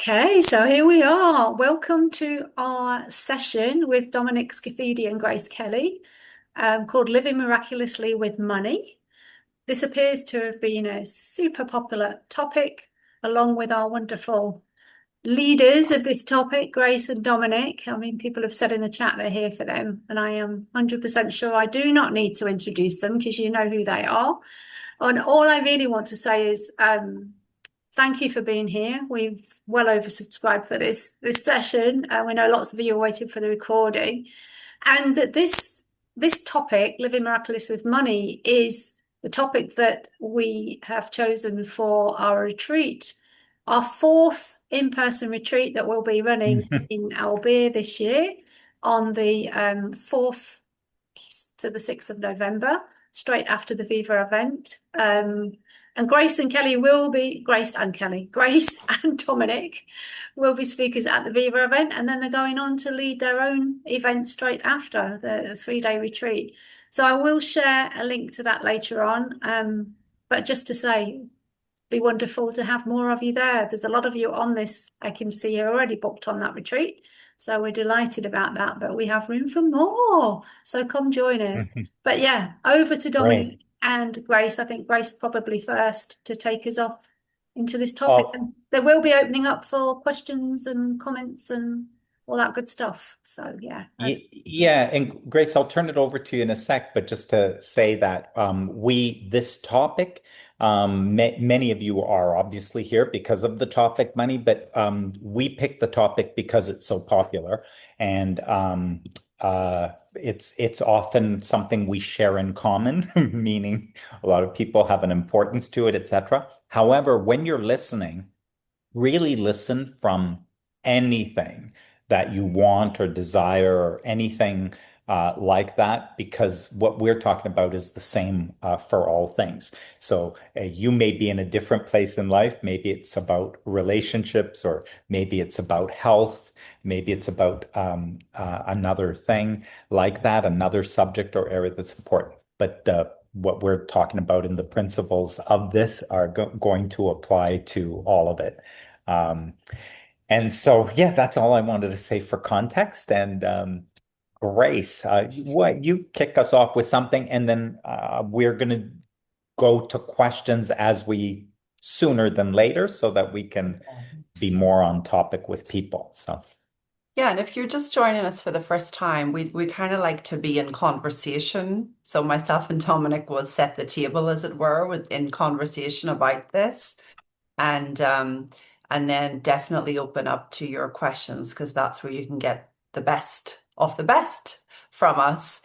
Okay, so here we are. Welcome to our session with Dominic Scaffidi and Grace Kelly, called Living Miraculously with Money. This appears to have been a super popular topic, along with our wonderful leaders of this topic, Grace and Dominic. I mean, people have said in the chat they're here for them, and I am 100% sure I do not need to introduce them because you know who they are. And all I really want to say is, thank you for being here. We've well oversubscribed for this session. We know lots of you are waiting for the recording, and that this topic, living miraculous with money, is the topic that we have chosen for our retreat, our fourth in-person retreat that we'll be running in Albir this year on the 4th to the 6th of November, straight after the Viva event. And Grace and Dominic will be speakers at the Viva event, and then they're going on to lead their own event straight after the 3-day retreat. So I will share a link to that later on. But just to say, it'd be wonderful to have more of you there. There's a lot of you on this. I can see you're already booked on that retreat. So we're delighted about that, but we have room for more. So come join us. But yeah, over to Dominic. Great. And Grace. I think Grace probably first to take us off into this topic. Oh, And there will be opening up for questions and comments and all that good stuff. So yeah. yeah, and Grace, I'll turn it over to you in a sec, but just to say that this topic, many of you are obviously here because of the topic money, but we picked the topic because it's so popular, and it's often something we share in common, meaning a lot of people have an importance to it, etc. However, when you're listening, really listen from anything that you want or desire or anything like that, because what we're talking about is the same for all things. So you may be in a different place in life. Maybe it's about relationships, or maybe it's about health. Maybe it's about another thing like that, another subject or area that's important. But what we're talking about in the principles of this are going to apply to all of it. Um, and so, yeah, that's all I wanted to say for context. And Grace, what you kick us off with something, and then we're going to go to questions as we sooner than later, so that we can be more on topic with people. So, Yeah, and if you're just joining us for the first time, we kind of like to be in conversation. So myself and Dominic will set the table, as it were, in conversation about this, and then definitely open up to your questions, because that's where you can get the best of the best from us.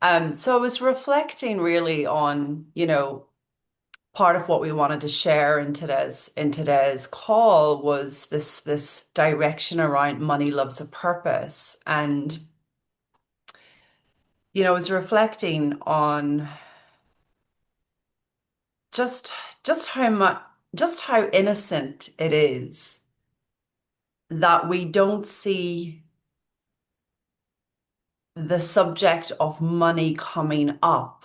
So I was reflecting really on, part of what we wanted to share in today's call was this direction around money loves a purpose. And I was reflecting on just how innocent it is that we don't see the subject of money coming up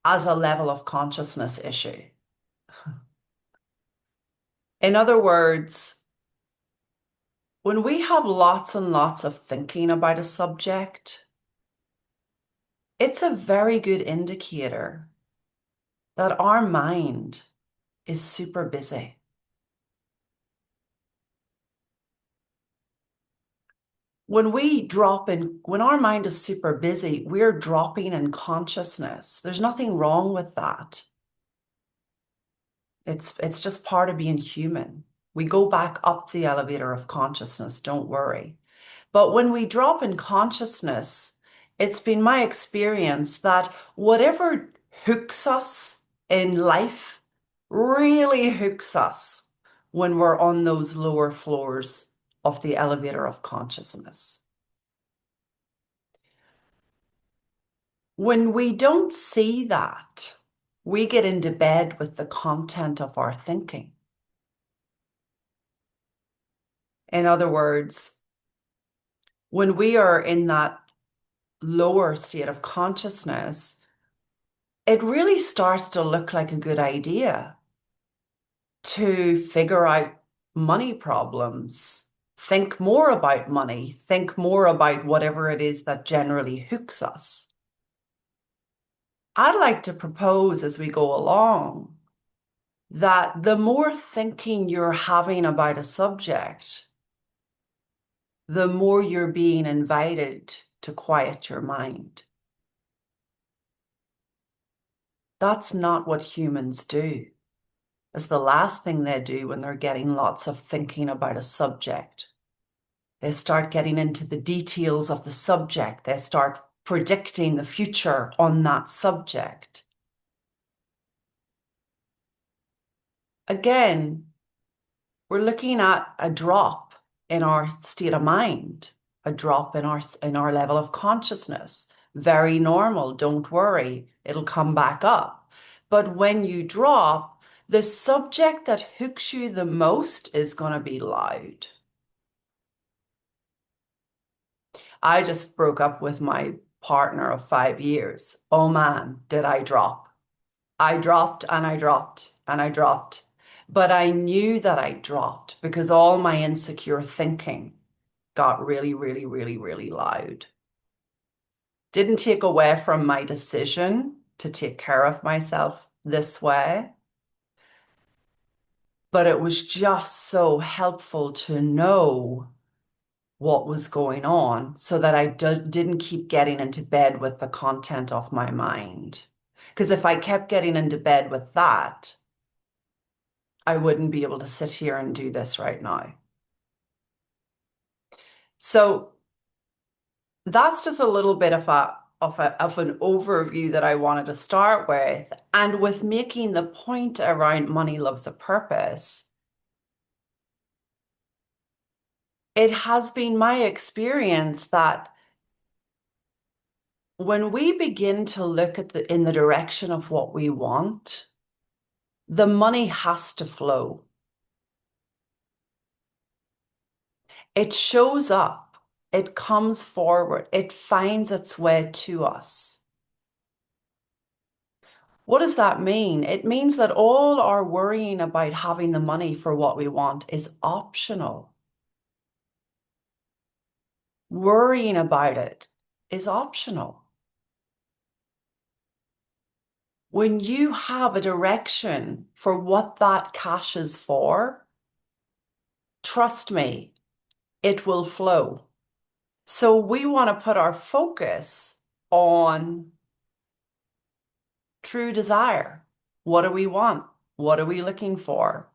as a level of consciousness issue. In other words, when we have lots and lots of thinking about a subject, it's a very good indicator that our mind is super busy. When our mind is super busy, we're dropping in consciousness. There's nothing wrong with that. It's just part of being human. We go back up the elevator of consciousness, don't worry. But when we drop in consciousness, it's been my experience that whatever hooks us in life really hooks us when we're on those lower floors of the elevator of consciousness. When we don't see that, we get into bed with the content of our thinking. In other words, when we are in that lower state of consciousness, it really starts to look like a good idea to figure out money problems, think more about money, think more about whatever it is that generally hooks us. I'd like to propose as we go along that the more thinking you're having about a subject, the more you're being invited to quiet your mind. That's not what humans do. It's the last thing they do when they're getting lots of thinking about a subject. They start getting into the details of the subject. They start predicting the future on that subject. Again, we're looking at a drop in our state of mind, a drop in our level of consciousness. Very normal, don't worry, it'll come back up. But when you drop, the subject that hooks you the most is going to be loud. I just broke up with my partner of 5 years. Oh man, did I drop. I dropped and I dropped and I dropped. But I knew that I dropped because all my insecure thinking got really, really, really, really loud. Didn't take away from my decision to take care of myself this way. But it was just so helpful to know what was going on so that I didn't keep getting into bed with the content of my mind. Because if I kept getting into bed with that, I wouldn't be able to sit here and do this right now. So that's just a little bit of an overview that I wanted to start with. And with making the point around money loves a purpose, it has been my experience that when we begin to look at in the direction of what we want, the money has to flow. It shows up, it comes forward, it finds its way to us. What does that mean? It means that all our worrying about having the money for what we want is optional. Worrying about it is optional. When you have a direction for what that cash is for, trust me, it will flow. So we want to put our focus on true desire. What do we want? What are we looking for?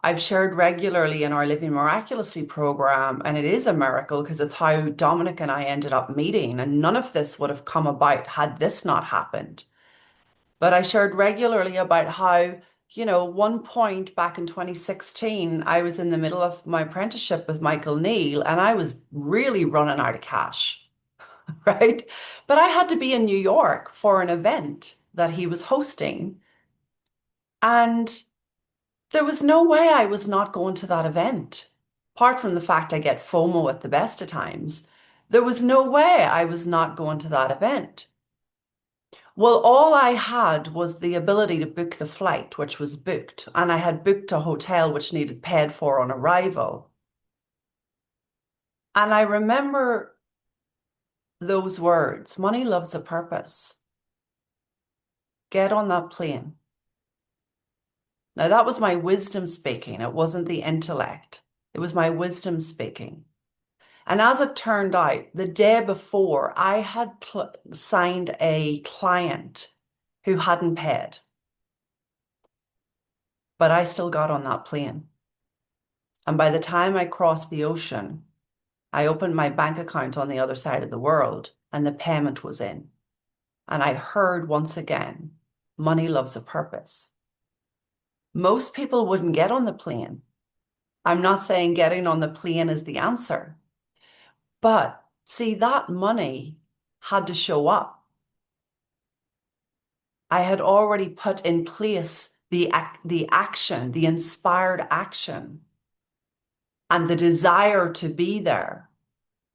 I've shared regularly in our Living Miraculously program, and it is a miracle because it's how Dominic and I ended up meeting, and none of this would have come about had this not happened. But I shared regularly about how, one point back in 2016, I was in the middle of my apprenticeship with Michael Neal, and I was really running out of cash, right? But I had to be in New York for an event that he was hosting. And there was no way I was not going to that event. Apart from the fact I get FOMO at the best of times, there was no way I was not going to that event. Well, all I had was the ability to book the flight, which was booked, and I had booked a hotel which needed paid for on arrival. And I remember those words, money loves a purpose. Get on that plane. Now, that was my wisdom speaking. It wasn't the intellect. It was my wisdom speaking. And as it turned out, the day before, I had signed a client who hadn't paid. But I still got on that plane. And by the time I crossed the ocean, I opened my bank account on the other side of the world and the payment was in. And I heard once again, money loves a purpose. Most people wouldn't get on the plane. I'm not saying getting on the plane is the answer. But see, that money had to show up. I had already put in place the action, the inspired action, and the desire to be there.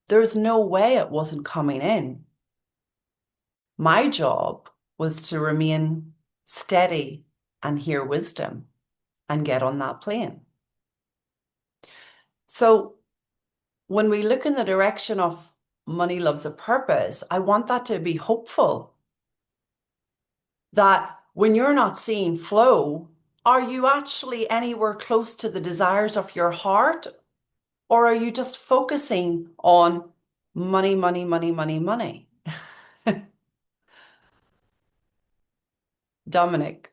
There's no way it wasn't coming in. My job was to remain steady and hear wisdom and get on that plane. So when we look in the direction of money loves a purpose, I want that to be hopeful. That when you're not seeing flow, are you actually anywhere close to the desires of your heart? Or are you just focusing on money, money, money, money, money? Dominic.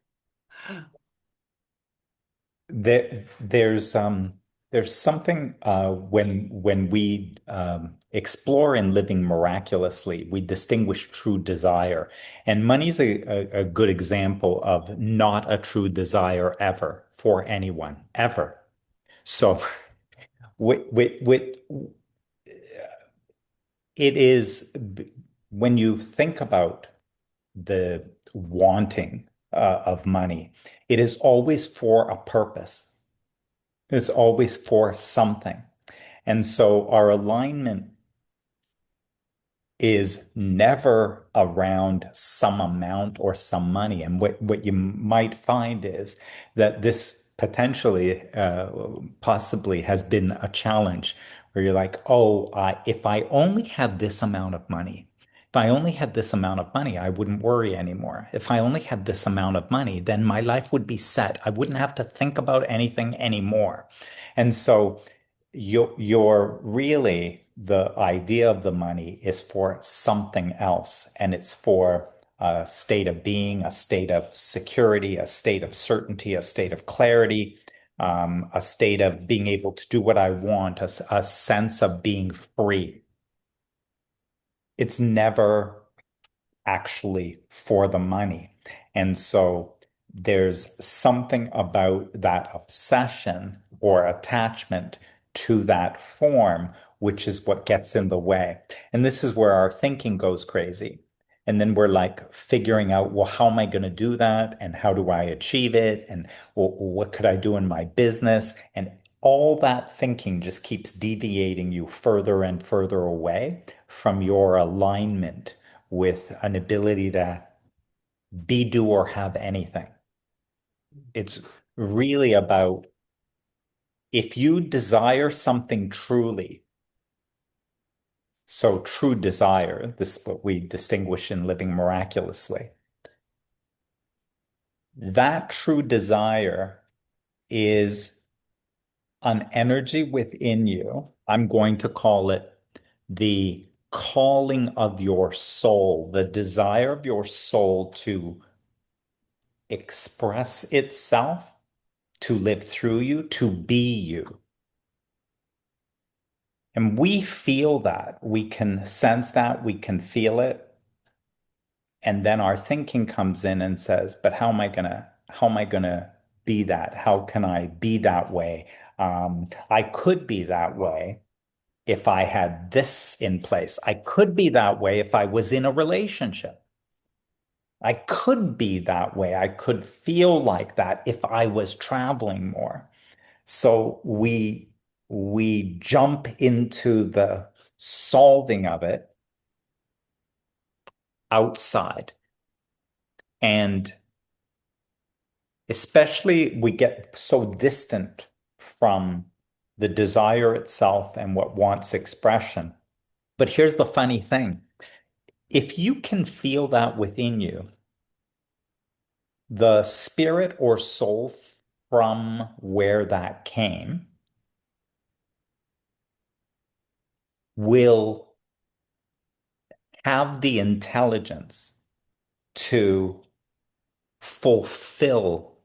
There's something when we explore in living miraculously, we distinguish true desire, and money's a good example of not a true desire ever for anyone ever. So, with it is when you think about the wanting of money, it is always for a purpose. It's always for something. And so our alignment is never around some amount or some money. And what you might find is that this potentially, possibly has been a challenge where you're like, oh, if I only had this amount of money, if I only had this amount of money, I wouldn't worry anymore. If I only had this amount of money, then my life would be set. I wouldn't have to think about anything anymore. And so you're really the idea of the money is for something else, and it's for a state of being, a state of security, a state of certainty, a state of clarity, a state of being able to do what I want, a sense of being free. It's never actually for the money. And so there's something about that obsession or attachment to that form, which is what gets in the way. And this is where our thinking goes crazy. And then we're like figuring out, well, how am I going to do that? And how do I achieve it? And what could I do in my business? And all that thinking just keeps deviating you further and further away from your alignment with an ability to be, do, or have anything. It's really about if you desire something truly, so true desire, this is what we distinguish in living miraculously. That true desire is an energy within you. I'm going to call it the calling of your soul, the desire of your soul to express itself, to live through you, to be you. And we feel that, we can sense that, we can feel it. And then our thinking comes in and says, but how am I gonna be that? How can I be that way? I could be that way if I had this in place. I could be that way if I was in a relationship. I could be that way. I could feel like that if I was traveling more. So we jump into the solving of it outside. And especially we get so distant from the desire itself and what wants expression. But here's the funny thing. If you can feel that within you, the spirit or soul from where that came will have the intelligence to fulfill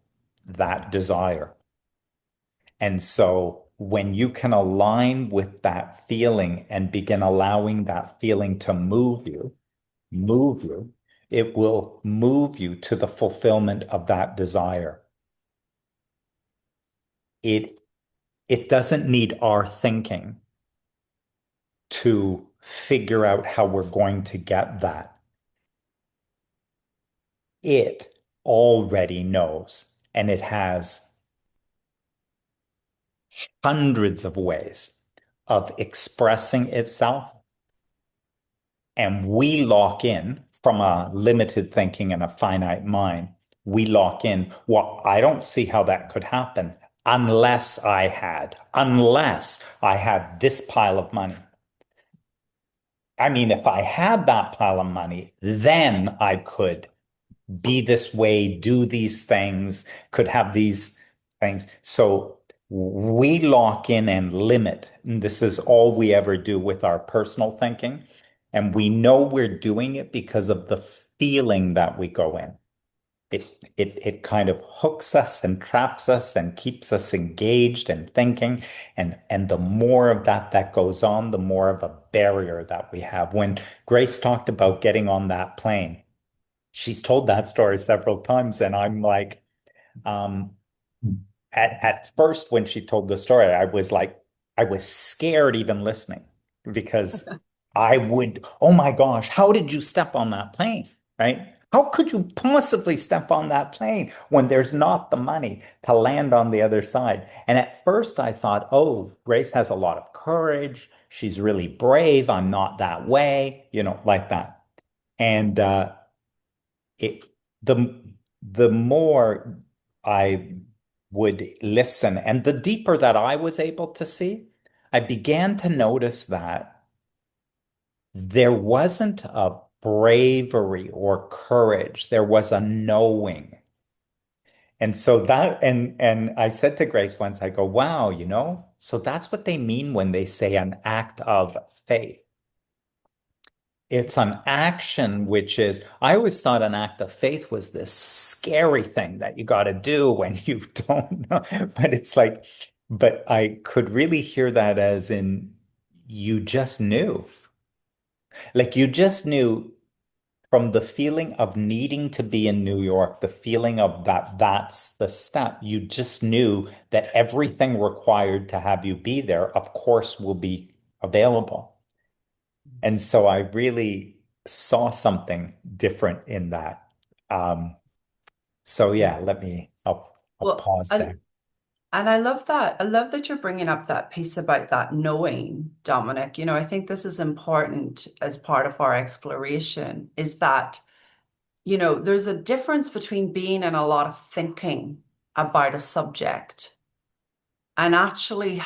that desire. And so when you can align with that feeling and begin allowing that feeling to move you, it will move you to the fulfillment of that desire. It doesn't need our thinking to figure out how we're going to get that. It already knows, and it has hundreds of ways of expressing itself. And we lock in from a limited thinking and a finite mind. We lock in, well, I don't see how that could happen. unless I had this pile of money. I mean, if I had that pile of money, then I could be this way, do these things, could have these things. So we lock in and limit. And this is all we ever do with our personal thinking. And we know we're doing it because of the feeling that we go in. It kind of hooks us and traps us and keeps us engaged and thinking. And the more of that goes on, the more of a barrier that we have. When Grace talked about getting on that plane, she's told that story several times, and I'm like, um, at first when she told the story, I was scared even listening because I would, oh my gosh, how did you step on that plane? Right? How could you possibly step on that plane when there's not the money to land on the other side? And at first I thought, oh, Grace has a lot of courage. She's really brave. I'm not that way, like that. And it the the more I would listen and the deeper that I was able to see, I began to notice that there wasn't a bravery or courage. There was a knowing. And so and I said to Grace once, I go, wow, so that's what they mean when they say an act of faith. It's an action, which is, I always thought an act of faith was this scary thing that you got to do when you don't know. But it's like, but I could really hear that as in you just knew. Like you just knew from the feeling of needing to be in New York, the feeling of that's the step. You just knew that everything required to have you be there, of course, will be available. And so I really saw something different in that. Um, so yeah, I'll Well, pause there. and I love that. I love that you're bringing up that piece about that knowing, Dominic. I think this is important as part of our exploration is that, there's a difference between being in a lot of thinking about a subject and actually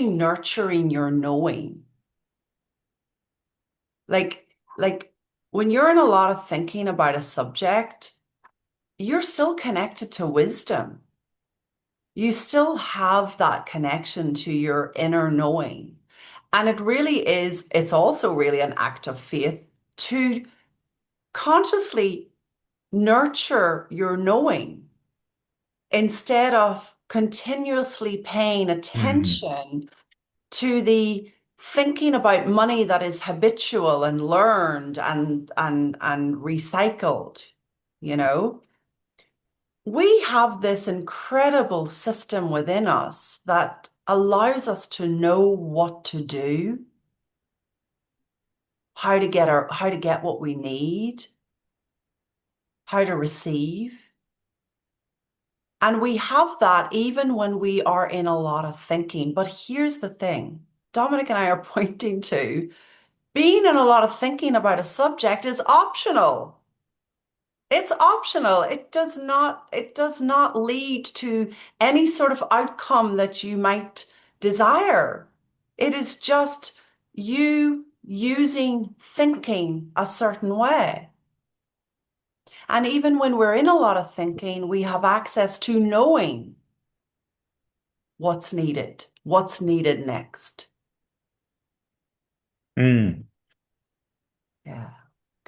nurturing your knowing. Like when you're in a lot of thinking about a subject, you're still connected to wisdom. You still have that connection to your inner knowing. And it's also really an act of faith to consciously nurture your knowing instead of continuously paying Mhm. attention to the thinking about money that is habitual and learned and recycled, you know? We have this incredible system within us that allows us to know what to do, how to get what we need, how to receive. And we have that even when we are in a lot of thinking. But here's the thing, Dominic and I are pointing to being in a lot of thinking about a subject is optional. It's optional. It does not lead to any sort of outcome that you might desire. It is just you using thinking a certain way. And even when we're in a lot of thinking, we have access to knowing what's needed next. Mm. Yeah.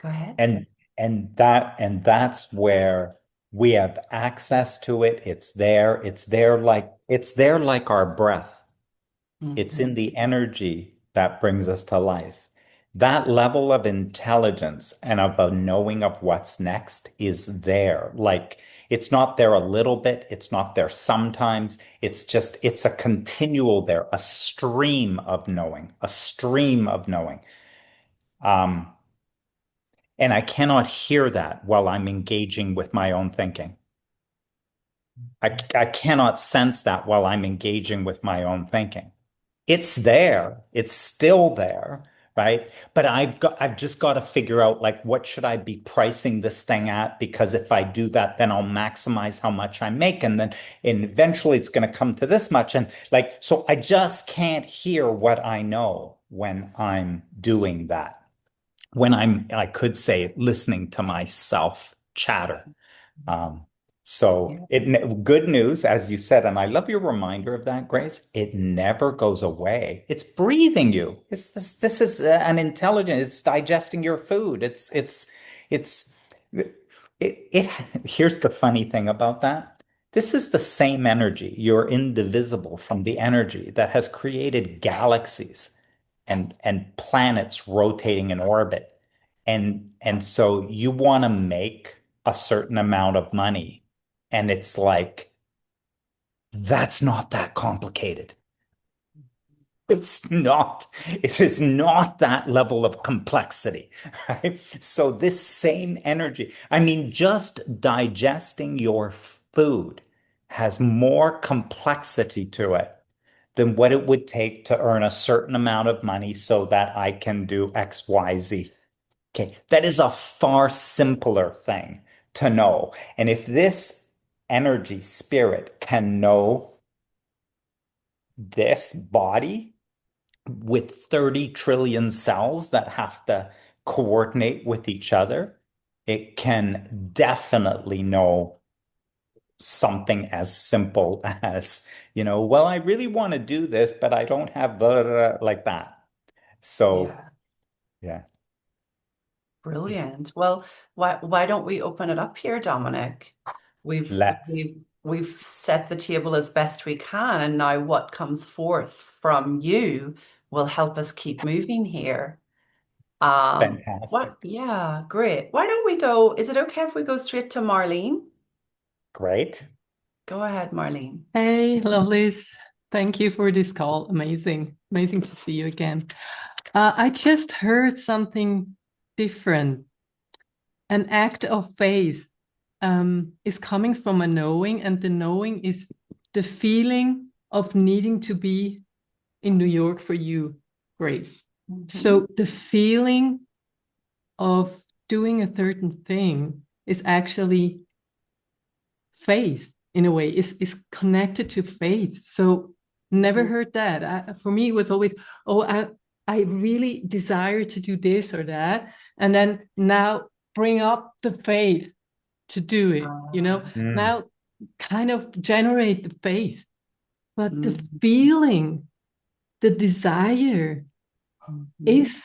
Go ahead. And and that's where we have access to it. It's there. It's there like our breath. It's in Mhm. the energy that brings us to life. That level of intelligence and of a knowing of what's next is there. Like it's not there a little bit, it's not there sometimes. It's a continual there, a stream of knowing, a stream of knowing. Um, and I cannot hear that while I'm engaging with my own thinking. I cannot sense that while I'm engaging with my own thinking. It's there. It's still there, right? But I've just got to figure out like what should I be pricing this thing at? Because if I do that, then I'll maximize how much I make. And eventually it's going to come to this much. And like, so I just can't hear what I know when I'm doing that. When I could say, listening to myself chatter. Um, so Yeah. good news, as you said, and I love your reminder of that, Grace. It never goes away. It's breathing you. This is an intelligent. It's digesting your food. It's it. Here's the funny thing about that. This is the same energy. You're indivisible from the energy that has created galaxies and planets rotating in orbit. And so you want to make a certain amount of money. And it's like, that's not that complicated. It's not. It is not that level of complexity, right? So this same energy, I mean, just digesting your food has more complexity to it than what it would take to earn a certain amount of money so that I can do X, Y, Z. Okay, that is a far simpler thing to know. And if this energy spirit can know this body with 30 trillion cells that have to coordinate with each other, it can definitely know something as simple as, well, I really want to do this, but I don't have blah, blah, blah, like that. So, Yeah. yeah, Brilliant. Well, why don't we open it up here, Dominic? We've let's we've set the table as best we can, and now what comes forth from you will help us keep moving here. What? fantastic. Yeah, great. Why don't we go? Is it okay if we go straight to Marlene? Great. Go ahead, Marlene. Hey, lovelies. Thank you for this call. Amazing. Amazing to see you again. I just heard something different. An act of faith is coming from a knowing, and the knowing is the feeling of needing to be in New York for you, Grace. So the feeling of doing a certain thing is actually faith in a way, is connected to faith. So never heard that. For me, it was always, oh, I really desire to do this or that. And then now bring up the faith to do it, Mm. now kind of generate the faith. But the Mhm. feeling, the desire is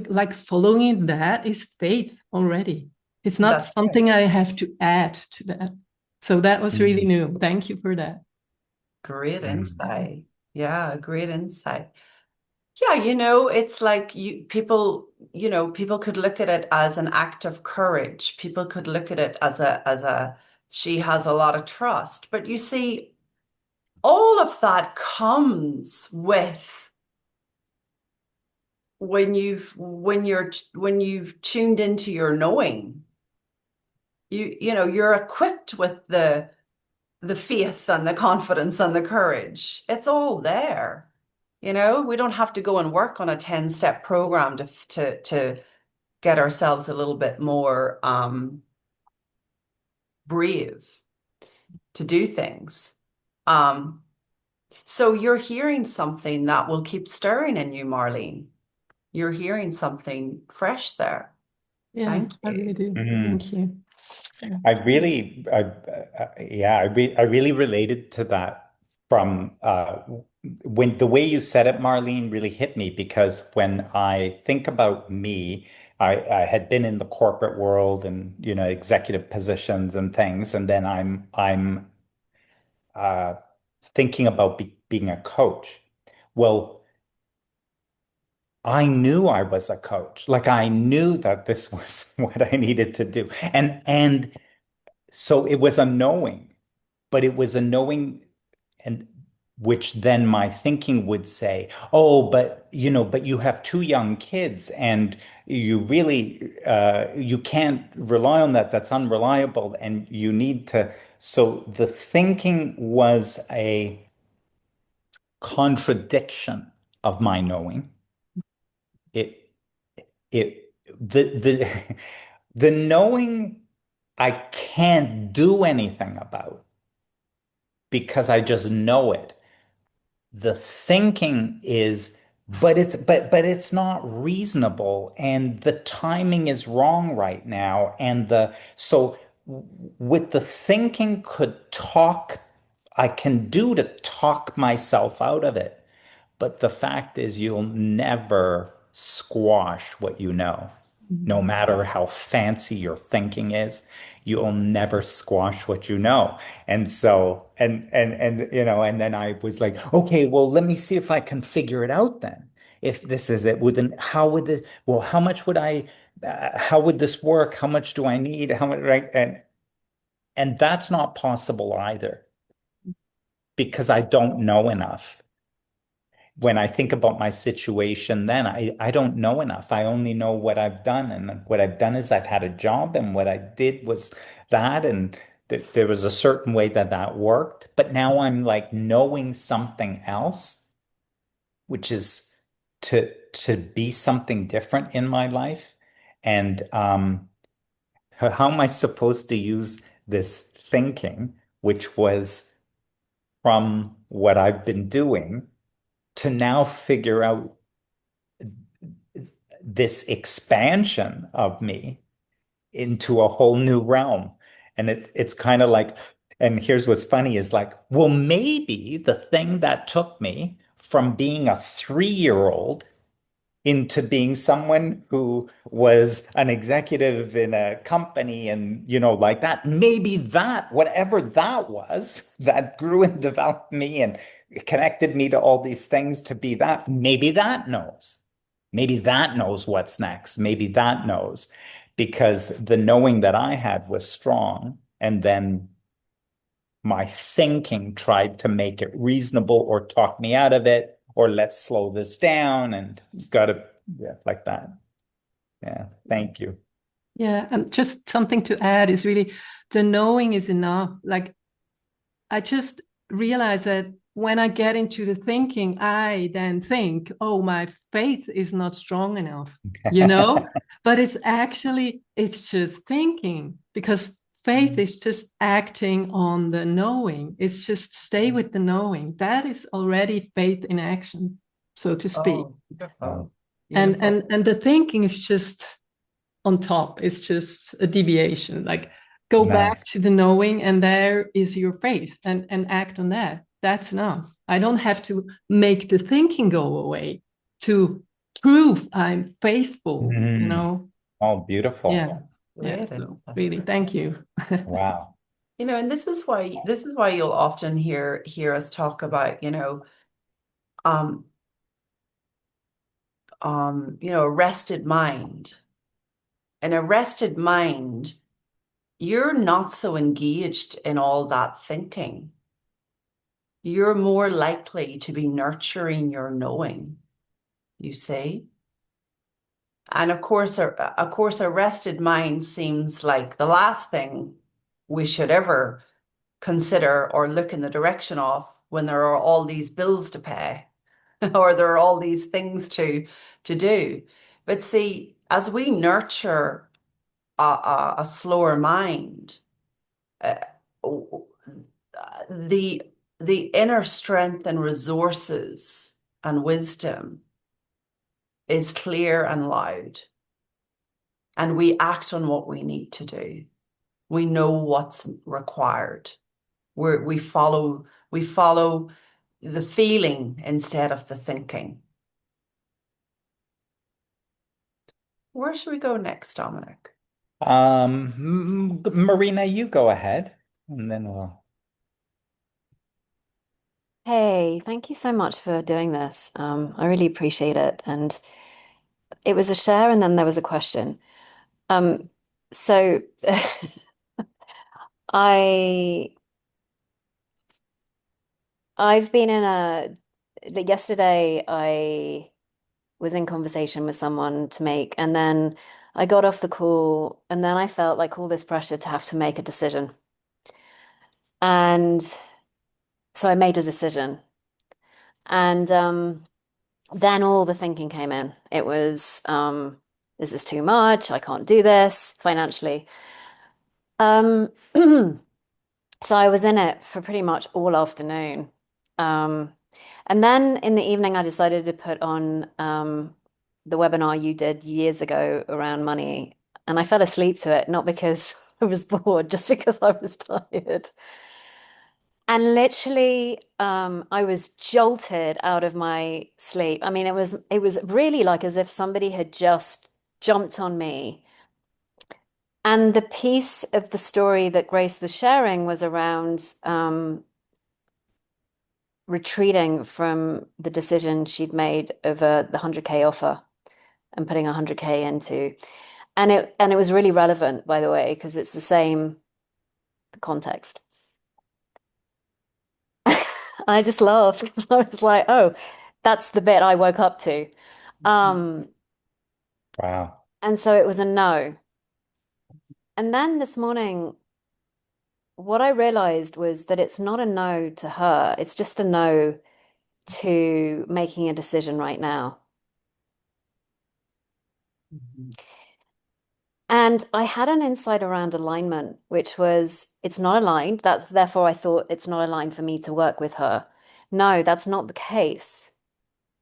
like following that is faith already. It's not That's right. something I have to add to that. So that was really Mm. new. Thank you for that. Great Mm. insight. Yeah, great insight. Yeah, it's like people could look at it as an act of courage. People could look at it as a she has a lot of trust. But you see, all of that comes with when you've tuned into your knowing. You're equipped with the faith and the confidence and the courage. It's all there. We don't have to go and work on a 10-step program to get ourselves a little bit more brave to do things. Um, so you're hearing something that will keep stirring in you, Marlene. You're hearing something fresh there. Yeah, Thank I really you. do. Mm. Thank you. Yeah. I really related to that from when the way you said it, Marlene, really hit me because when I think about me, I had been in the corporate world and executive positions and things, and then I'm uh, thinking about being a coach. Well, I knew I was a coach. Like I knew that this was what I needed to do, and so it was a knowing, but it was a knowing and which then my thinking would say, oh, but you have two young kids and you really you can't rely on that. That's unreliable. And you need to. So the thinking was a contradiction of my knowing. It the the knowing I can't do anything about because I just know it. The thinking is, but it's not reasonable, and the timing is wrong right now. And the so with the thinking could talk, I can do to talk myself out of it. But the fact is, you'll never squash what you know. No Mhm. matter how fancy your thinking is, you'll never squash what you know. And so, and then I was like, okay, well, let me see if I can figure it out then. If this is it, within how would this, well, how much would how would this work? How much do I need? How much, right? And that's not possible either because I don't know enough. When I think about my situation, then I don't know enough. I only know what I've done. And what I've done is I've had a job, and what I did was that. And there was a certain way that that worked. But now I'm like knowing something else, which is to be something different in my life. And how am I supposed to use this thinking, which was from what I've been doing, to now figure out this expansion of me into a whole new realm. And it's kind of like, and here's what's funny is like, well, maybe the thing that took me from being a 3-year-old into being someone who was an executive in a company and, like that, maybe that, whatever that was, that grew and developed me and connected me to all these things to be that, maybe that knows. Maybe that knows what's next. Maybe that knows because the knowing that I had was strong. And then my thinking tried to make it reasonable or talk me out of it or let's slow this down and got to, yeah, like that. Yeah. Thank you. Yeah, and just something to add is really the knowing is enough. Like I just realize that when I get into the thinking, I then think, oh, my faith is not strong enough, you know? But it's just thinking because faith is just acting on the knowing. It's just stay with the knowing. That is already faith in action, so to speak. Oh, beautiful. And Beautiful. and the thinking is just on top. It's just a deviation. Like go back Nice. to the knowing, and there is your faith, and act on that. That's enough. I don't have to make the thinking go away to prove I'm faithful, you Mm. know? Oh, beautiful. Yeah. Yeah. Great So insight. really, thank you. Wow. And this is why you'll often hear us talk about, um, a rested mind. An arrested mind, you're not so engaged in all that thinking. You're more likely to be nurturing your knowing, you see? And of course, a rested mind seems like the last thing we should ever consider or look in the direction of when there are all these bills to pay or there are all these things to do. But see, as we nurture a slower mind, uh, the the inner strength and resources and wisdom is clear and loud, and we act on what we need to do. We know what's required. We follow the feeling instead of the thinking. Where should we go next, Dominic? Marina, you go ahead and then we'll. Hey, thank you so much for doing this. I really appreciate it. And it was a share, and then there was a question. Um, so I I've been in yesterday I was in conversation with someone to make, and then I got off the call, and then I felt like all this pressure to have to make a decision. And so I made a decision. And then all the thinking came in. It was This is too much. I can't do this financially. Um, so I was in it for pretty much all afternoon. Um, and then in the evening, I decided to put on the webinar you did years ago around money. And I fell asleep to it, not because I was bored, just because I was tired. And literally, I was jolted out of my sleep. I mean, it was really like as if somebody had just jumped on me. And the piece of the story that Grace was sharing was around retreating from the decision she'd made over the 100K offer and putting 100K into. And it was really relevant, by the way, because it's the same context. I just laughed because I was like, oh, that's the bit I woke up to. Um, Wow. and so it was a no. And then this morning, what I realized was that it's not a no to her, it's just a no to making a decision right now. And I had an insight around alignment, which was it's not aligned. That's therefore I thought it's not aligned for me to work with her. No, that's not the case.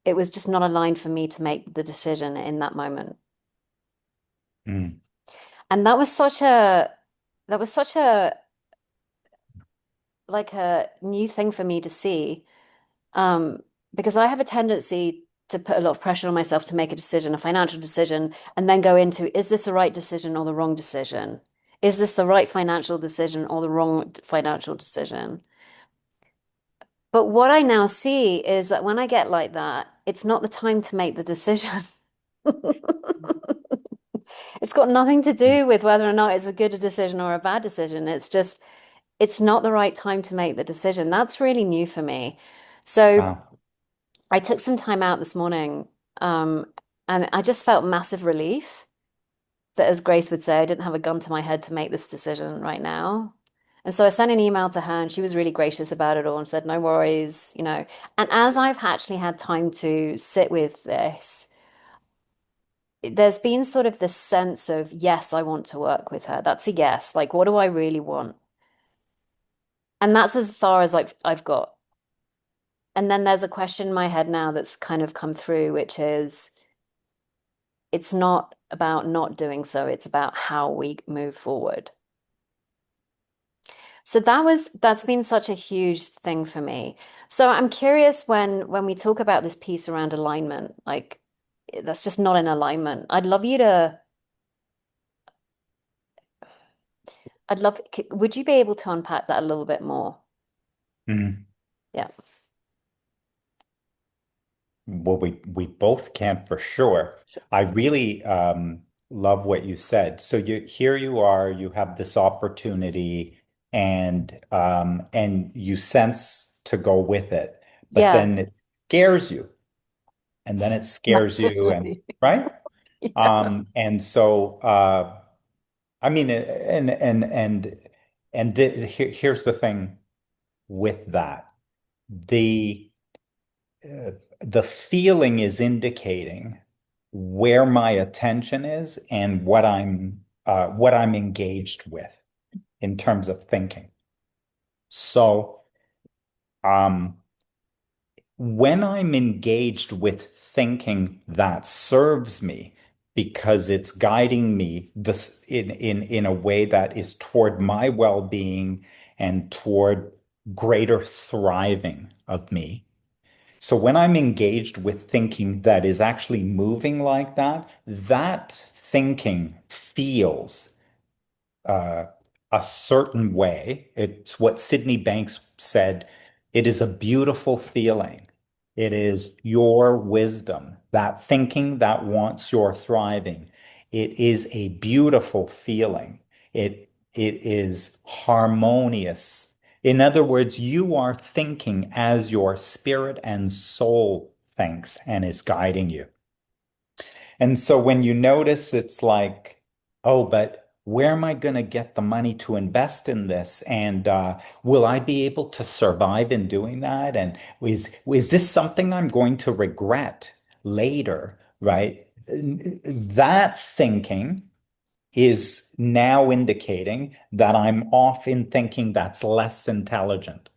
It was just not aligned for me to make the decision in that moment. Mm. And that was such a like a new thing for me to see. Because I have a tendency to put a lot of pressure on myself to make a decision, a financial decision, and then go into, is this the right decision or the wrong decision? Is this the right financial decision or the wrong financial decision? But what I now see is that when I get like that, it's not the time to make the decision. It's got nothing to do with whether or not it's a good decision or a bad decision. It's just, it's not the right time to make the decision. That's really new for me. So Wow. I took some time out this morning, and I just felt massive relief that, as Grace would say, I didn't have a gun to my head to make this decision right now. And so I sent an email to her, and she was really gracious about it all and said, no worries, you know. And as I've actually had time to sit with this, there's been sort of this sense of, yes, I want to work with her. That's a yes. Like, what do I really want? And that's as far as I've got. And then there's a question in my head now that's kind of come through, which is, it's not about not doing so, it's about how we move forward. So that's been such a huge thing for me. So I'm curious when we talk about this piece around alignment, like that's just not in alignment. Would you be able to unpack that a little bit more? Mm. Yeah. Well, we both can for sure. I really love what you said. So you are, you have this opportunity and you sense to go with it, but Yeah, then it scares you, and then it scares you, and massively. right? Yeah. And so I mean, here's the thing with that. The the feeling is indicating where my attention is and what I'm engaged with in terms of thinking. So, um, when I'm engaged with thinking that serves me because it's guiding me this in a way that is toward my well-being and toward greater thriving of me. So when I'm engaged with thinking that is actually moving like that, that thinking feels uh, a certain way. It's what Sydney Banks said. It is a beautiful feeling. It is your wisdom, that thinking that wants your thriving. It is a beautiful feeling. It is harmonious. In other words, you are thinking as your spirit and soul thinks and is guiding you. And so when you notice it's like, oh, but where am I going to get the money to invest in this? And will I be able to survive in doing that? And is this something I'm going to regret later? Right? that thinking is now indicating that I'm off in thinking that's less intelligent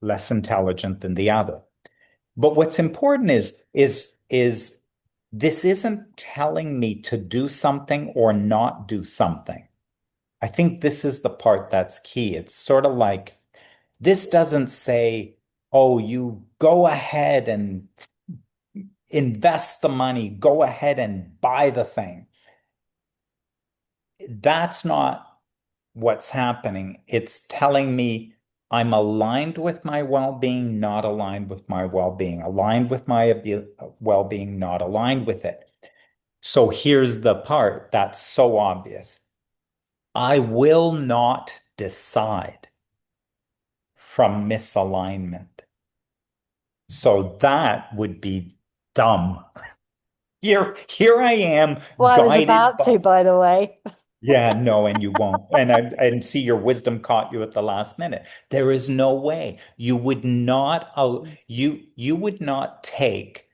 than the other. But what's important is this isn't telling me to do something or not do something. I think this is the part that's key. It's sort of like this doesn't say, oh, you go ahead and invest the money, go ahead and buy the thing. That's not what's happening. It's telling me I'm aligned with my well-being, not aligned with my well-being, aligned with my well-being, not aligned with it. So here's the part that's so obvious. I will not decide from misalignment. So that would be dumb. Here I am Well, I was guided about to, by the way. yeah, no, and you won't. And see your wisdom caught you at the last minute. There is no way you would not you would not take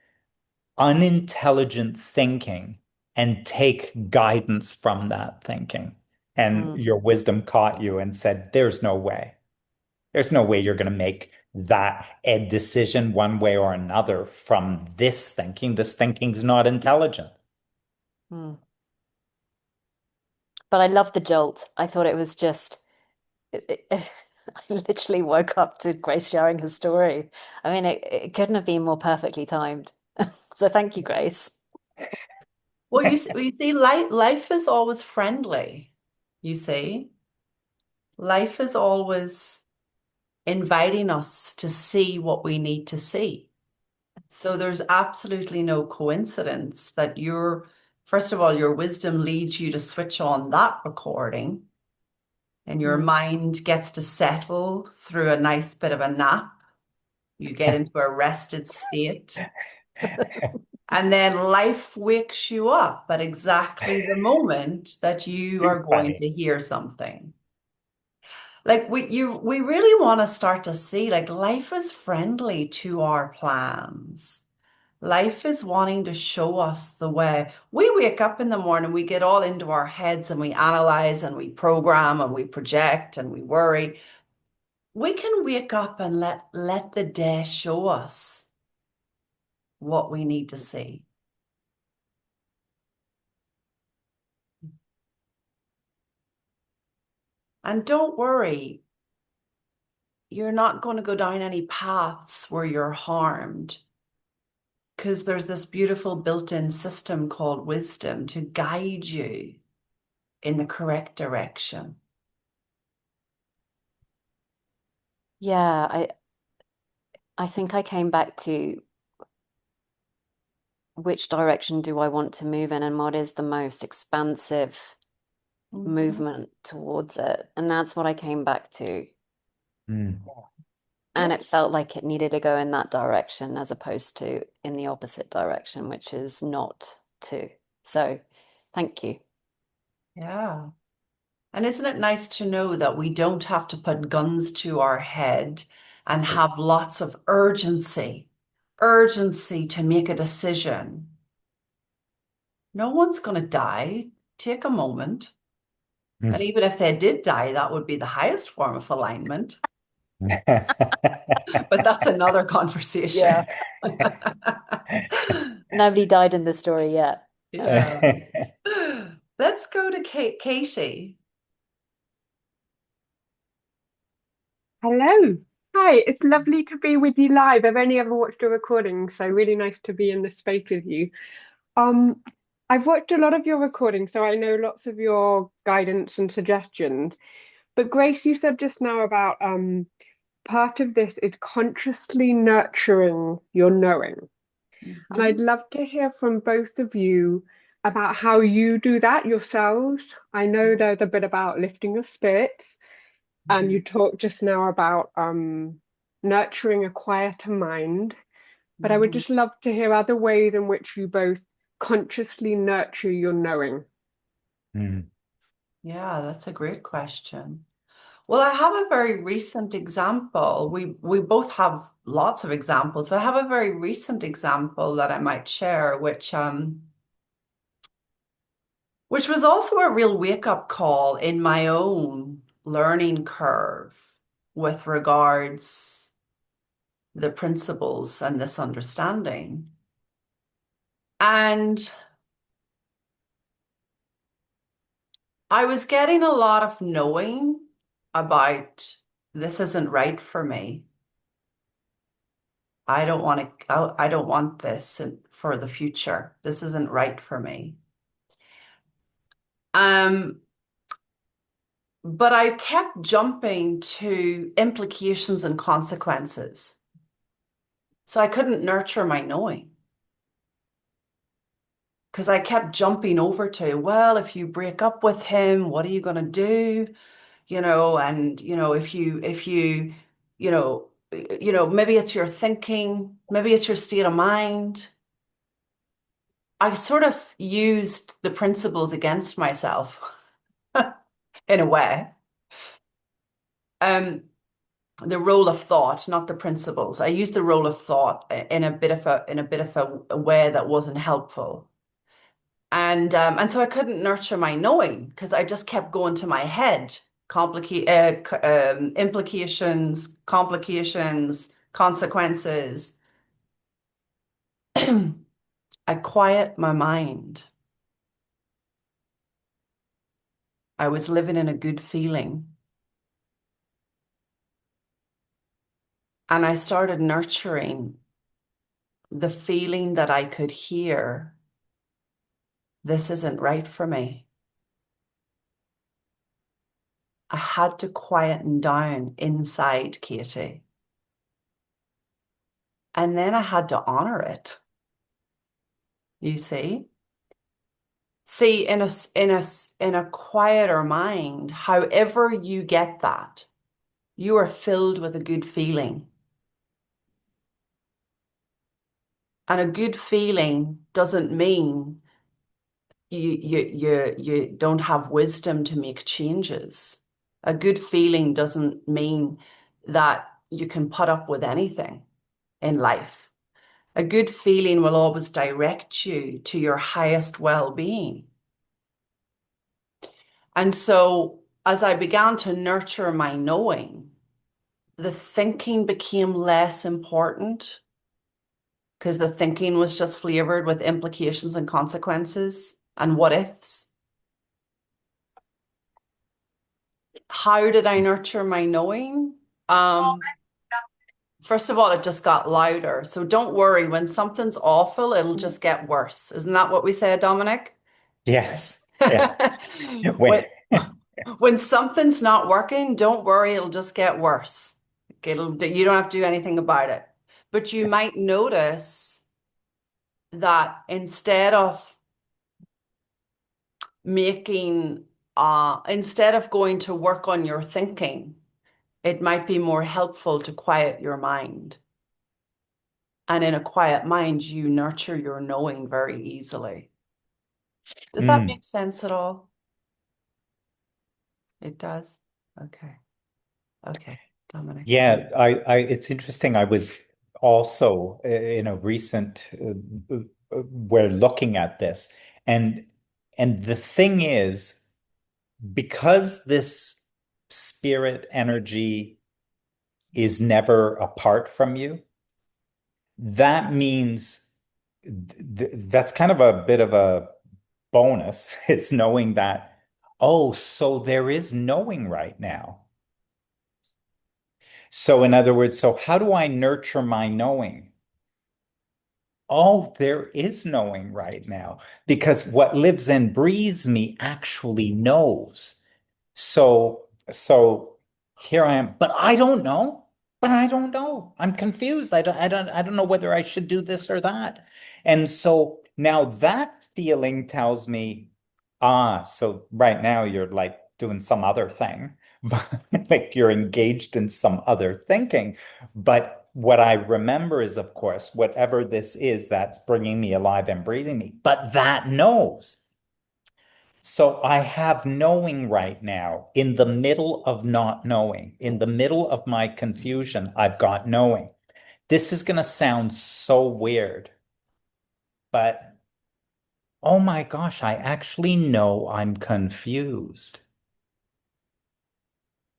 unintelligent thinking and take guidance from that thinking. And Mm, your wisdom caught you and said, there's no way. There's no way you're going to make that a decision one way or another from this thinking. This thinking's not intelligent. mm. But I love the jolt. I thought it was just, I literally woke up to Grace sharing her story. I mean, it couldn't have been more perfectly timed. So thank you, Grace. Well, you see, life is always friendly. You see, life is always inviting us to see what we need to see. So there's absolutely no coincidence that first of all, your wisdom leads you to switch on that recording, and your mind gets to settle through a nice bit of a nap. You get into a rested state. And then life wakes you up at exactly the moment that you Too are going funny. to hear something. Like we really want to start to see like life is friendly to our plans. Life is wanting to show us the way. We wake up in the morning, we get all into our heads and we analyze and we program and we project and we worry. We can wake up and let the day show us what we need to see. And don't worry, you're not going to go down any paths where you're harmed, because there's this beautiful built-in system called wisdom to guide you in the correct direction. Yeah, I think I came back to which direction do I want to move in and what is the most expansive movement towards it. And that's what I came back to. Mm. And it felt like it needed to go in that direction as opposed to in the opposite direction, which is not to. So thank you. Yeah. And isn't it nice to know that we don't have to put guns to our head and have lots of urgency to make a decision? No one's going to die. Take a moment. And even if they did die, that would be the highest form of alignment. But that's another conversation. Nobody died in the story yet. Yeah. Let's go to Katie. Hello. Hi, it's lovely to be with you live. I've only ever watched a recording, so really nice to be in the space with you. I've watched a lot of your recordings, so I know lots of your guidance and suggestions. But Grace, you said just now about part of this is consciously nurturing your knowing. And I'd love to hear from both of you about how you do that yourselves. I know there's a bit about lifting your spirits. And you talked just now about nurturing a quieter mind, but I would just love to hear other ways in which you both consciously nurture your knowing. Yeah, that's a great question. Well, I have a very recent example. We both have lots of examples, but I have a very recent example that I might share, which which was also a real wake-up call in my own learning curve with regards the principles and this understanding. And I was getting a lot of knowing about this isn't right for me. I don't want this for the future. This isn't right for me. But I kept jumping to implications and consequences. So I couldn't nurture my knowing. Because I kept jumping over to, well, if you break up with him, what are you going to do? And maybe it's your thinking, maybe it's your state of mind. I sort of used the principles against myself in a way. The role of thought, not the principles. I used the role of thought in a bit of a way that wasn't helpful. And so I couldn't nurture my knowing because I just kept going to my head, implications, complications, consequences. I quiet my mind. I was living in a good feeling. And I started nurturing the feeling that I could hear, this isn't right for me. I had to quieten down inside Katie. And then I had to honor it. You see? See, in a quieter mind, however you get that, you are filled with a good feeling. And a good feeling doesn't mean you don't have wisdom to make changes. A good feeling doesn't mean that you can put up with anything in life. A good feeling will always direct you to your highest well-being. And so as I began to nurture my knowing, the thinking became less important because the thinking was just flavored with implications and consequences and what ifs. How did I nurture my knowing? First of all, it just got louder. So don't worry, when something's awful, it'll just get worse. Isn't that what we said, Dominic? Yes. Yeah. When, when something's not working, don't worry, it'll just get worse. You don't have to do anything about it. But you might notice that instead of going to work on your thinking, it might be more helpful to quiet your mind. And in a quiet mind, you nurture your knowing very easily. Does that make sense at all? It does? Okay. Okay, Dominic. Yeah, it's interesting. I was also in a recent we're looking at this, and the thing is, because this spirit energy is never apart from you, that means that's kind of a bit of a bonus. It's knowing that, oh, so there is knowing right now. So in other words, so how do I nurture my knowing? Oh, there is knowing right now because what lives and breathes me actually knows. So here I am, but I don't know. But I don't know. I'm confused. I don't know whether I should do this or that. And so now that feeling tells me, so right now you're like doing some other thing, like you're engaged in some other thinking. But what I remember is, of course, whatever this is that's bringing me alive and breathing me, but that knows. So I have knowing right now in the middle of not knowing, in the middle of my confusion, I've got knowing. This is going to sound so weird, but Oh my gosh, I actually know I'm confused.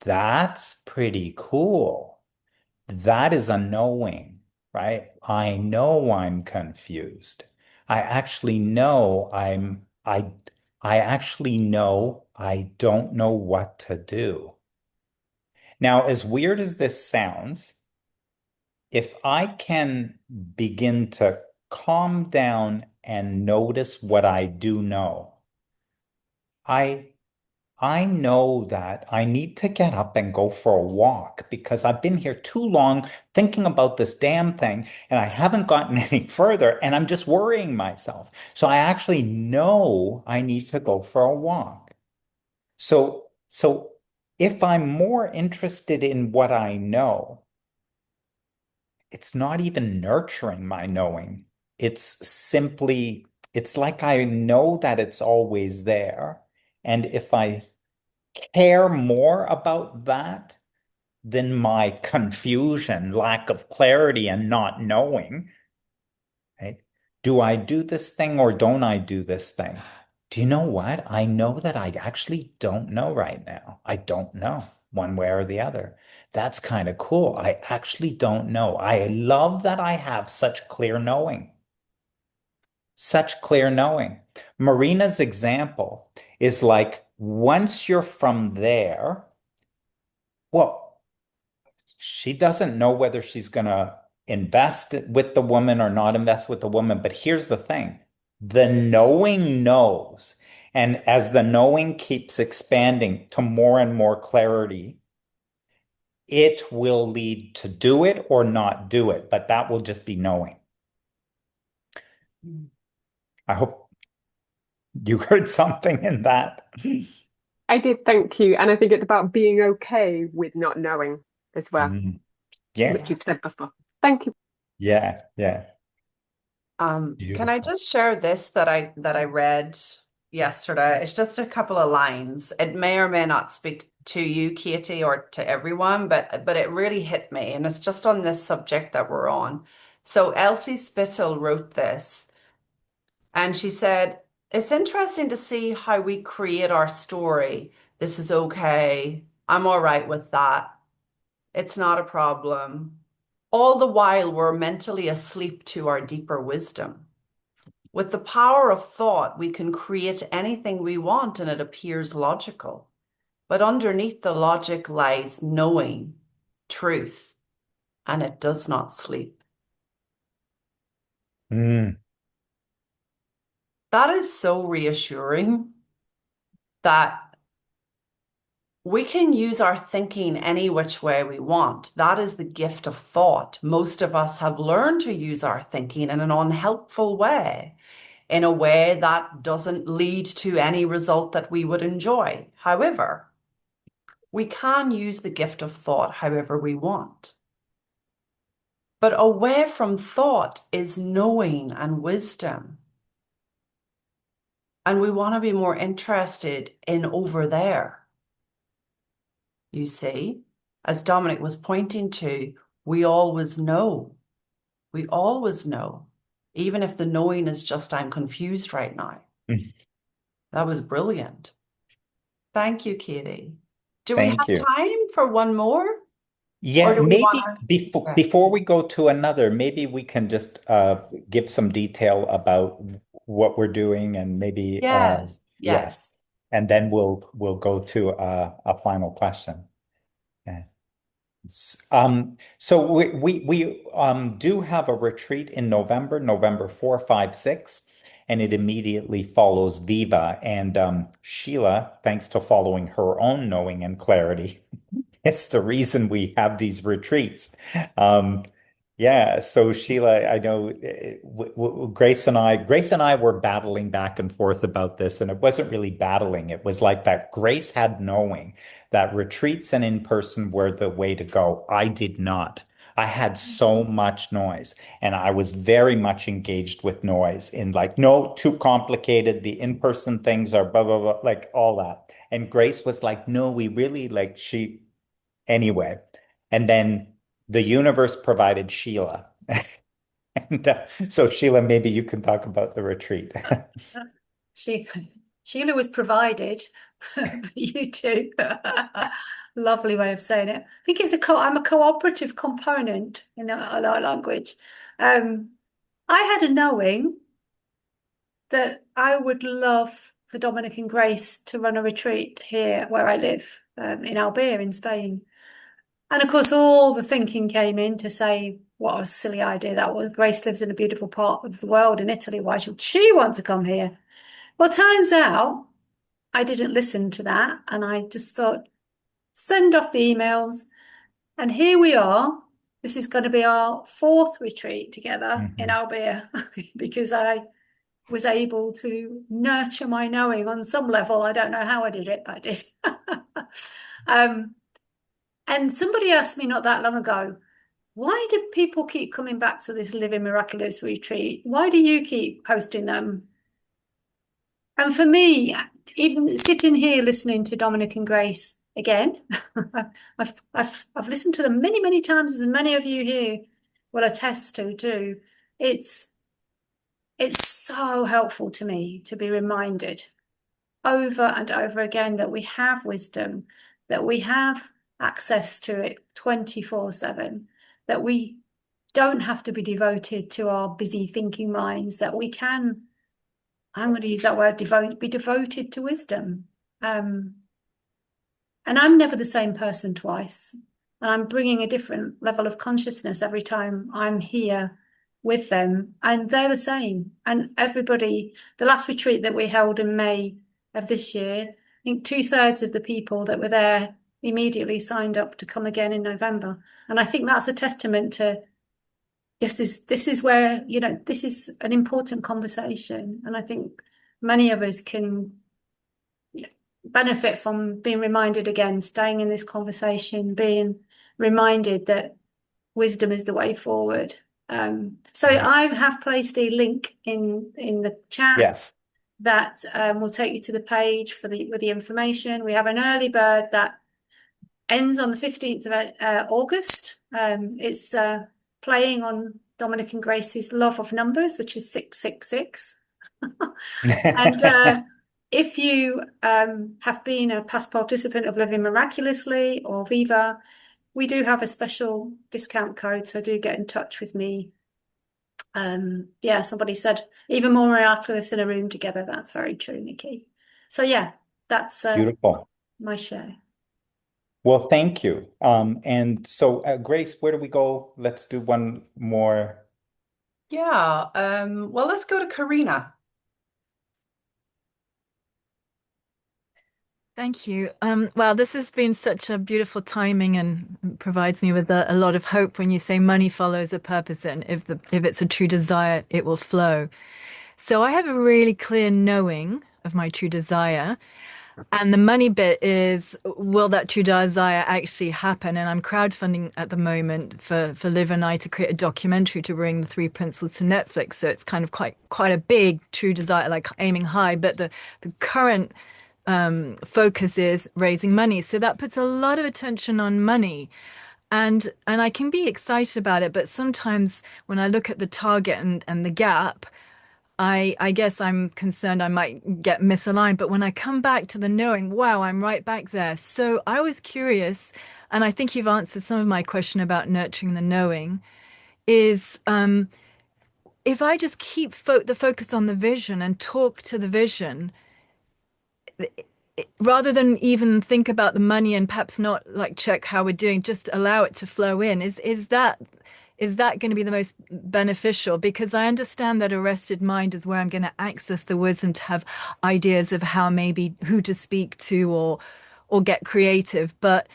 That's pretty cool. That is a knowing, right? I know I'm confused. I actually know I actually know I don't know what to do. Now, as weird as this sounds, if I can begin to calm down and notice what I do know, I I know that I need to get up and go for a walk because I've been here too long thinking about this damn thing and I haven't gotten any further and I'm just worrying myself. So I actually know I need to go for a walk. So if I'm more interested in what I know, it's not even nurturing my knowing. It's simply, it's like I know that it's always there. And if I care more about that than my confusion, lack of clarity, and not knowing, right? Do I do this thing or don't I do this thing? Do you know what? I know that I actually don't know right now. I don't know one way or the other. That's kind of cool. I actually don't know. I love that I have such clear knowing. Such clear knowing. Marina's example is like once you're from there, well, she doesn't know whether she's going to invest with the woman or not invest with the woman. But here's the thing, the knowing knows. And as the knowing keeps expanding to more and more clarity, it will lead to do it or not do it. But that will just be knowing. I hope you heard something in that. I did, thank you. And I think it's about being okay with not knowing as well, Mm, which yeah, you've said before. Thank you. yeah, yeah. Can I Beautiful. just share this that I read yesterday? It's just a couple of lines. It may or may not speak to you, Katie, or to everyone, but it really hit me, and it's just on this subject that we're on. So Elsie Spittle wrote this, and she said, "It's interesting to see how we create our story. This is okay. I'm all right with that. It's not a problem. All the while we're mentally asleep to our deeper wisdom. With the power of thought, we can create anything we want and it appears logical. But underneath the logic lies knowing, truth, and it does not sleep." Mm, That is so reassuring that we can use our thinking any which way we want. That is the gift of thought. Most of us have learned to use our thinking in an unhelpful way, in a way that doesn't lead to any result that we would enjoy. However, we can use the gift of thought however we want. But away from thought is knowing and wisdom. And we want to be more interested in over there. You see, as Dominic was pointing to, we always know. We always know, even if the knowing is just, I'm confused right now. mm. That was brilliant. Thank you, Katie. Do we Thank have you. time for one more? Or Yeah, do we want maybe to? Okay. before we go to another, maybe we can just give some detail about what we're doing and maybe Yes, yes. yes, and then we'll go to a final question. Yeah. So we do have a retreat in November, November 4, 5, 6, and it immediately follows Viva. And Sheila, thanks to following her own knowing and clarity, it's the reason we have these retreats. Um, yeah, so Sheila, I know Grace and I were battling back and forth about this, and it wasn't really battling. It was like that Grace had knowing that retreats and in person were the way to go. I did not. I had so much noise, and I was very much engaged with noise in like, no, too complicated. The in-person things are blah, blah, blah, like all that. And Grace was like, no, we really like anyway. And then the universe provided Sheila. And so, Sheila, maybe you can talk about the retreat. She, Sheila was provided for you two. Lovely way of saying it. I think I'm a cooperative component in our language. I had a knowing that I would love for Dominic and Grace to run a retreat here where I live, in Albir in Spain. And of course, all the thinking came in to say, what a silly idea that was. Grace lives in a beautiful part of the world in Italy. Why should she want to come here? Well, turns out I didn't listen to that. And I just thought, send off the emails. And here we are. This is going to be our fourth retreat together in Albir because I was able to nurture my knowing on some level. I don't know how I did it, but I did. And somebody asked me not that long ago, why do people keep coming back to this Living Miraculous retreat? Why do you keep hosting them? And for me, even sitting here listening to Dominic and Grace again, I've listened to them many, many times, as many of you here will attest to too. It's so helpful to me to be reminded over and over again that we have wisdom, that we have access to it 24/7, that we don't have to be devoted to our busy thinking minds, that we can, I'm going to use that word, be devoted to wisdom. And I'm never the same person twice. And I'm bringing a different level of consciousness every time I'm here with them. And they're the same. And everybody, the last retreat that we held in May of this year, I think 2/3 of the people that were there immediately signed up to come again in November. And I think that's a testament to this is where, this is an important conversation. And I think many of us can benefit from being reminded again, staying in this conversation, being reminded that wisdom is the way forward. So I have placed a link in the chat. Yes. That will take you to the page with the information. We have an early bird that ends on the 15th of August. It's playing on Dominic and Grace's love of numbers, which is 666. And if you have been a past participant of Living Miraculously or Viva, we do have a special discount code, so do get in touch with me. Somebody said even more miraculous in a room together. That's very true, Nikki. So yeah, that's beautiful. My share. Well, thank you. And so, Grace, where do we go? Let's do one more. Yeah. Well, let's go to Karina. Thank you. Well, this has been such a beautiful timing and provides me with a lot of hope when you say money follows a purpose, and if it's a true desire, it will flow. So I have a really clear knowing of my true desire. And the money bit is, will that true desire actually happen? And I'm crowdfunding at the moment for Liv and I to create a documentary to bring the 3 principles to Netflix. So it's kind of quite a big true desire, like aiming high. But the current focus is raising money. So that puts a lot of attention on money. And I can be excited about it. But sometimes when I look at the target and the gap, I guess I'm concerned I might get misaligned. But when I come back to the knowing, wow, I'm right back there. So I was curious, and I think you've answered some of my question about nurturing the knowing, is if I just keep the focus on the vision and talk to the vision, rather than even think about the money and perhaps not like check how we're doing, just allow it to flow in. Is that going to be the most beneficial? Because I understand that a rested mind is where I'm going to access the wisdom to have ideas of how maybe who to speak to or get creative. But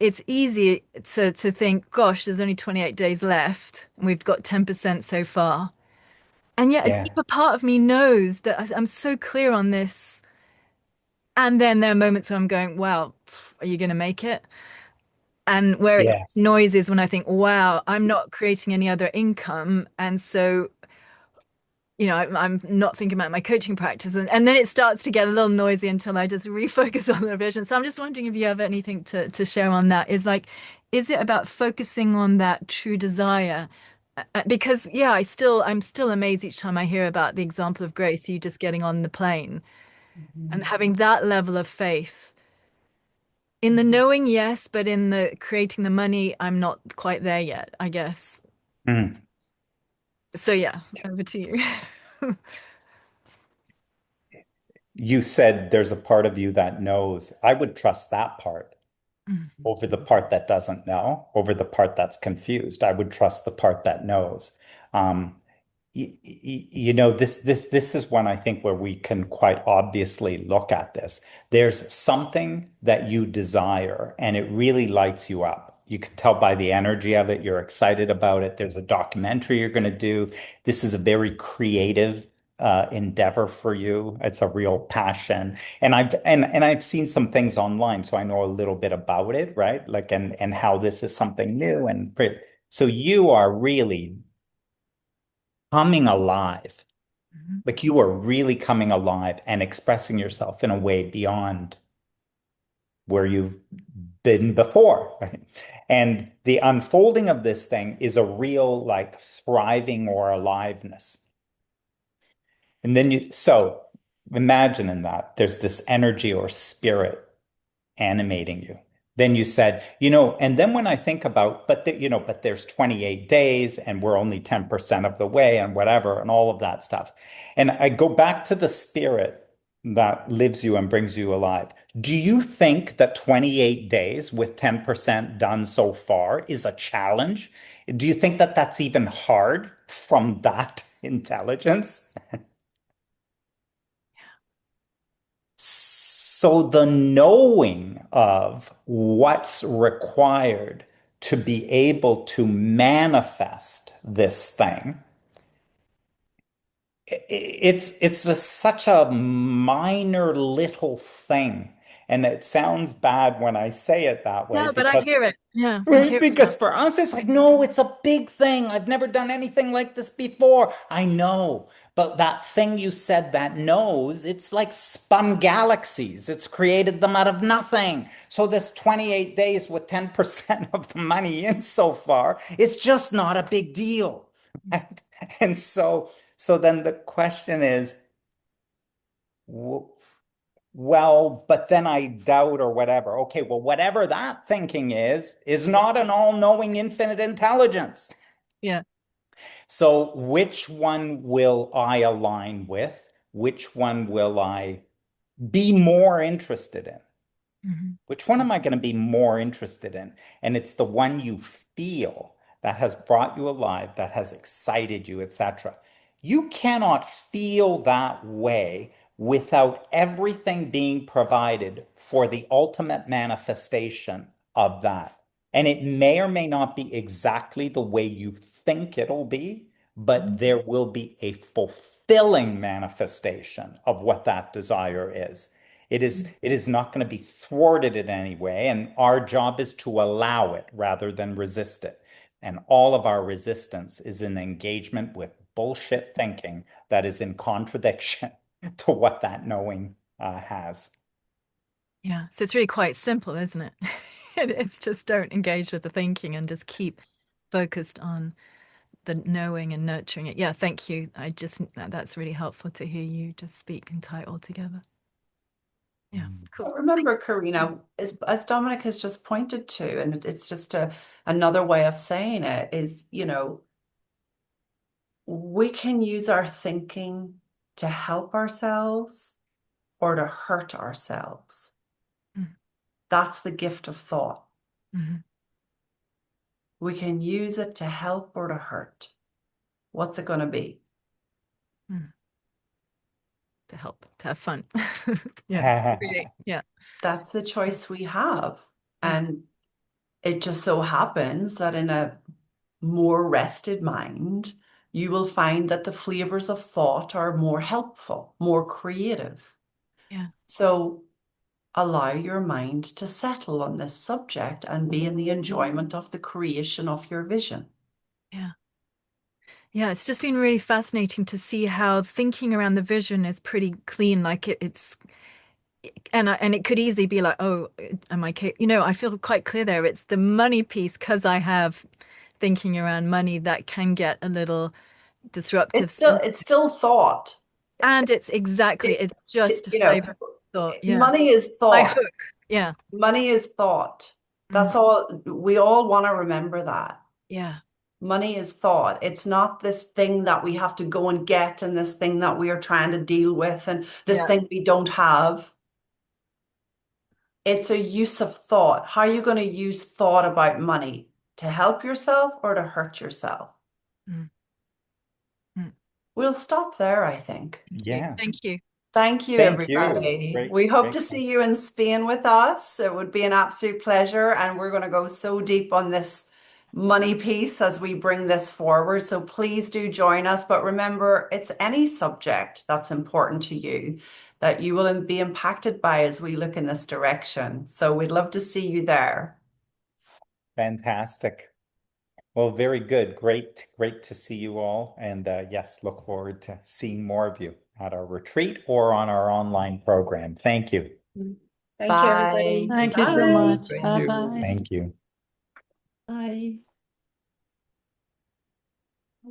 it's easy to think, gosh, there's only 28 days left and we've got 10% so far. And yet a deeper part of me knows that I'm so clear on this. And then there are moments where I'm going, wow, are you going to make it? And where it's noise is when I think, wow, I'm not creating any other income. And so, I'm not thinking about my coaching practice. And then it starts to get a little noisy until I just refocus on the vision. So I'm just wondering if you have anything to share on that. Is it about focusing on that true desire Because yeah, I'm still amazed each time I hear about the example of Grace, you just getting on the plane and having that level of faith in the knowing, yes, but in the creating the money, I'm not quite there yet, I guess. Mm. So yeah, over to you. You said there's a part of you that knows. I would trust that part over the part that doesn't know, over the part that's confused. I would trust the part that knows. Um, this is one I think where we can quite obviously look at this. There's something that you desire and it really lights you up. You can tell by the energy of it, you're excited about it. There's a documentary you're going to do. This is a very creative endeavor for you. It's a real passion. And I've seen some things online, so I know a little bit about it, right? Like and how this is something new and so you are really coming alive. Like you are really coming alive and expressing yourself in a way beyond where you've been before, right? And the unfolding of this thing is a real like thriving or aliveness. And then so imagine in that there's this energy or spirit animating you. Then you said, and then when I think about, but there's 28 days and we're only 10% of the way and whatever and all of that stuff. And I go back to the spirit that lives you and brings you alive. Do you think that 28 days with 10% done so far is a challenge? Do you think that that's even hard from that intelligence? So the knowing of what's required to be able to manifest this thing, it's just such a minor little thing. And it sounds bad when I say it that way No, but I because hear it. Yeah, I right? hear it Because now. for us, it's like, no, it's a big thing. I've never done anything like this before. I know. But that thing you said that knows, it's like spun galaxies. It's created them out of nothing. So this 28 days with 10% of the money in so far, it's just not a big deal. Right? And so then the question is, well, but then I doubt or whatever. Okay, well, whatever that thinking is not an all-knowing infinite intelligence. Yeah. So which one will I align with? Which one will I be more interested in? Mhm. Which one am I going to be more interested in? And it's the one you feel that has brought you alive, that has excited you, etc. You cannot feel that way without everything being provided for the ultimate manifestation of that. And it may or may not be exactly the way you think it'll be, but there will be a fulfilling manifestation of what that desire is. It is not going to be thwarted in any way, and our job is to allow it rather than resist it. And all of our resistance is an engagement with bullshit thinking that is in contradiction to what that knowing has. Yeah. So it's really quite simple, isn't it? It's just don't engage with the thinking and just keep focused on the knowing and nurturing it. Yeah, thank you. That's really helpful to hear you just speak and tie it all together. Yeah, cool. But remember, Karina, as Dominic has just pointed to, and it's just another way of saying it, is, we can use our thinking to help ourselves or to hurt ourselves. Mm. That's the gift of thought. Mm-hmm. We can use it to help or to hurt. What's it going to be? To help, to have fun. Yeah, create. Yeah. That's the choice we have. And it just so happens that in a more rested mind, you will find that the flavors of thought are more helpful, more creative. Yeah. So allow your mind to settle on this subject and be in the enjoyment of the creation of your vision. Yeah. Yeah, it's just been really fascinating to see how thinking around the vision is pretty clean. Like it's and it could easily be like, oh, am I, I feel quite clear there. It's the money piece because I have thinking around money that can get a little disruptive. It's still thought. And it's just a flavor thought. Yeah. Money is My thought. hook. Yeah. Money is thought. That's all. We all want to remember that. Yeah. Money is thought. It's not this thing that we have to go and get, and this thing that we are trying to deal with, and this thing we don't have. It's a use of thought. How are you going to use thought about money? To help yourself or to hurt yourself? We'll stop there, I think. Yeah. Thank you. Thank you, Thank you. everybody. We hope to see you in Spain with us. It would be an absolute pleasure. And we're going to go so deep on this money piece as we bring this forward. So please do join us. But remember, it's any subject that's important to you that you will be impacted by as we look in this direction. So we'd love to see you there. Fantastic. Well, very good. Great to see you all. And yes, look forward to seeing more of you at our retreat or on our online program. Thank you. Thank you, everybody. Thank you so much. Bye-bye. Thank you. Bye.